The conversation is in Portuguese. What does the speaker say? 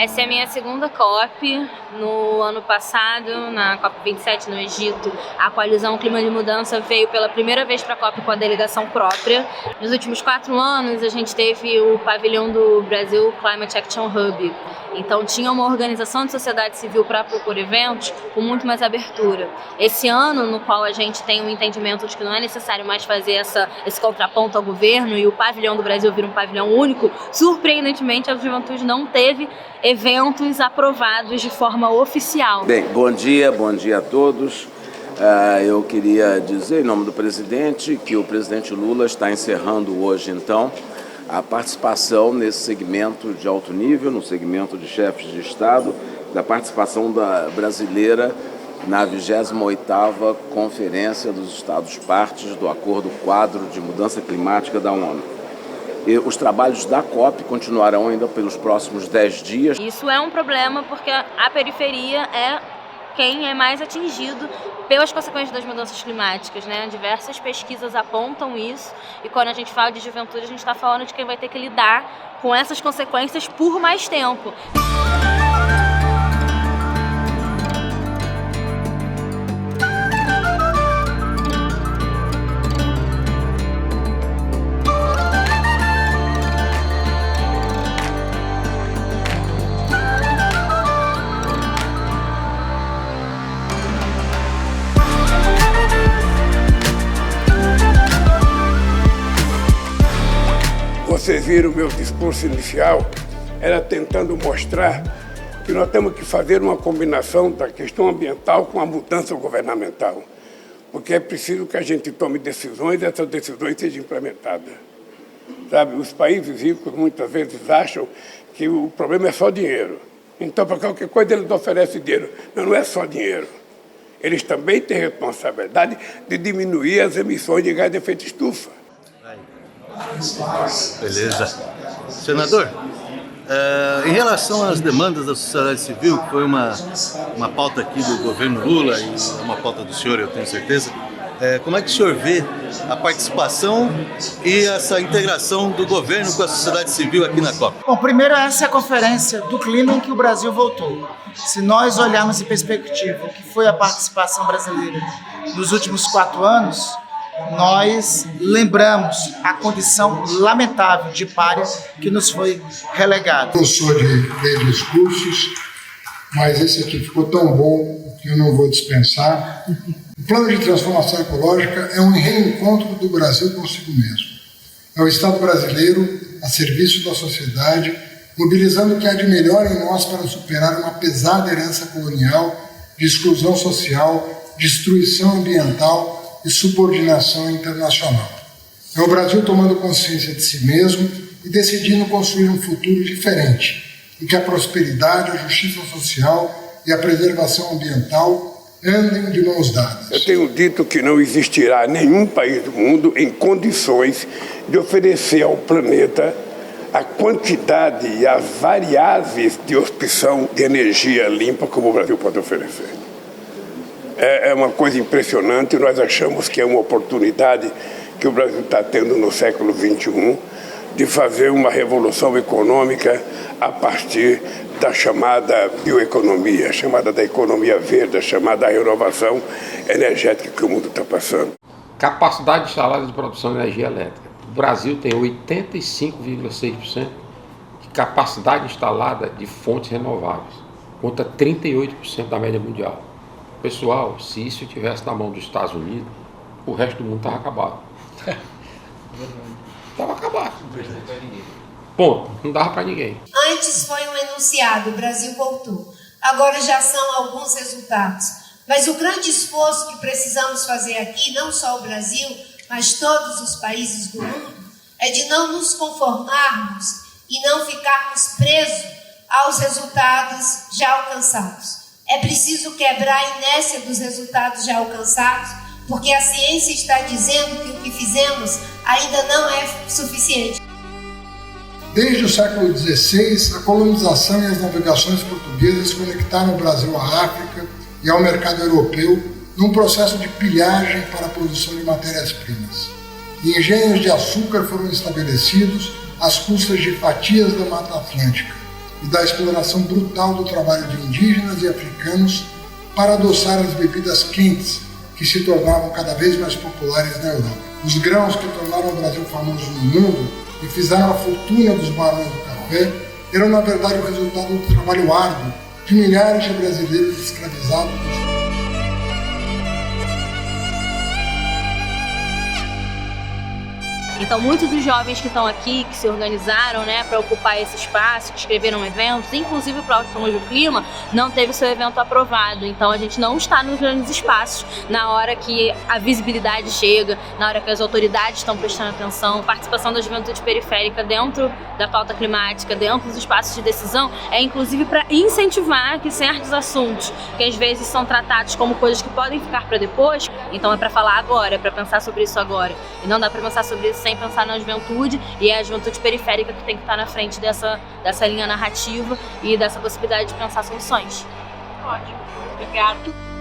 Essa é a minha segunda COP. No ano passado, na COP27 no Egito, a coalizão Clima de Mudança veio pela primeira vez para a COP com a delegação própria. Nos últimos 4 anos, a gente teve o pavilhão do Brasil Climate Action Hub. Então, tinha uma organização de sociedade civil para propor eventos com muito mais abertura. Esse ano, no qual a gente tem um entendimento de que não é necessário mais fazer esse contraponto ao governo e o pavilhão do Brasil vira um pavilhão único, surpreendentemente, a juventude não teve eventos aprovados de forma oficial. Bem, bom dia a todos. Eu queria dizer, em nome do presidente, que o presidente Lula está encerrando hoje, então, a participação nesse segmento de alto nível, no segmento de chefes de Estado, da participação brasileira na 28ª Conferência dos Estados Partes do Acordo Quadro de Mudança Climática da ONU. E os trabalhos da COP continuarão ainda pelos próximos 10 dias. Isso é um problema porque a periferia é quem é mais atingido pelas consequências das mudanças climáticas, né? Diversas pesquisas apontam isso, e quando a gente fala de juventude, a gente está falando de quem vai ter que lidar com essas consequências por mais tempo. Vocês viram o meu discurso inicial, era tentando mostrar que nós temos que fazer uma combinação da questão ambiental com a mudança governamental. Porque é preciso que a gente tome decisões e essas decisões sejam implementadas. Sabe, os países ricos muitas vezes acham que o problema é só dinheiro. Então, para qualquer coisa, eles oferecem dinheiro. Não é só dinheiro. Eles também têm responsabilidade de diminuir as emissões de gás de efeito estufa. Beleza. Senador, em relação às demandas da sociedade civil, que foi uma pauta aqui do governo Lula e uma pauta do senhor, eu tenho certeza, como é que o senhor vê a participação e essa integração do governo com a sociedade civil aqui na COP? Bom, primeiro essa é a conferência do clima em que o Brasil voltou. Se nós olharmos em perspectiva o que foi a participação brasileira nos últimos 4 anos, nós lembramos a condição lamentável de pária que nos foi relegada. Eu sou de ler discursos, mas esse aqui ficou tão bom que eu não vou dispensar. O plano de transformação ecológica é um reencontro do Brasil consigo mesmo. É o Estado brasileiro a serviço da sociedade, mobilizando o que há de melhor em nós para superar uma pesada herança colonial de exclusão social, destruição ambiental e subordinação internacional. É o Brasil tomando consciência de si mesmo e decidindo construir um futuro diferente, em que a prosperidade, a justiça social e a preservação ambiental andem de mãos dadas. Eu tenho dito que não existirá nenhum país do mundo em condições de oferecer ao planeta a quantidade e as variáveis de opção de energia limpa como o Brasil pode oferecer. É uma coisa impressionante, nós achamos que é uma oportunidade que o Brasil está tendo no século XXI de fazer uma revolução econômica a partir da chamada bioeconomia, chamada da economia verde, chamada da renovação energética que o mundo está passando. Capacidade instalada de produção de energia elétrica. O Brasil tem 85,6% de capacidade instalada de fontes renováveis, contra 38% da média mundial. Pessoal, se isso estivesse na mão dos Estados Unidos, o resto do mundo estava acabado. Estava acabado. Ponto. Não dava para ninguém. Antes foi um enunciado, o Brasil voltou. Agora já são alguns resultados. Mas o grande esforço que precisamos fazer aqui, não só o Brasil, mas todos os países do mundo, é de não nos conformarmos e não ficarmos presos aos resultados já alcançados. É preciso quebrar a inércia dos resultados já alcançados, porque a ciência está dizendo que o que fizemos ainda não é suficiente. Desde o século XVI, a colonização e as navegações portuguesas conectaram o Brasil à África e ao mercado europeu num processo de pilhagem para a produção de matérias-primas. Engenhos de açúcar foram estabelecidos às custas de fatias da Mata Atlântica. e da exploração brutal do trabalho de indígenas e africanos para adoçar as bebidas quentes que se tornavam cada vez mais populares na Europa. Os grãos que tornaram o Brasil famoso no mundo e fizeram a fortuna dos barões do café eram, na verdade, o resultado do trabalho árduo de milhares de brasileiros escravizados. Então, muitos dos jovens que estão aqui, que se organizaram, né, para ocupar esse espaço, que escreveram eventos, inclusive o próprio Longe do Clima, não teve seu evento aprovado. Então, a gente não está nos grandes espaços na hora que a visibilidade chega, na hora que as autoridades estão prestando atenção. A participação da juventude periférica dentro da pauta climática, dentro dos espaços de decisão, é inclusive para incentivar que certos assuntos, que às vezes são tratados como coisas que podem ficar para depois, então é para falar agora, é para pensar sobre isso agora. E não dá para pensar sobre isso sem pensar na juventude, e é a juventude periférica que tem que estar na frente dessa linha narrativa e dessa possibilidade de pensar soluções. Ótimo, obrigada.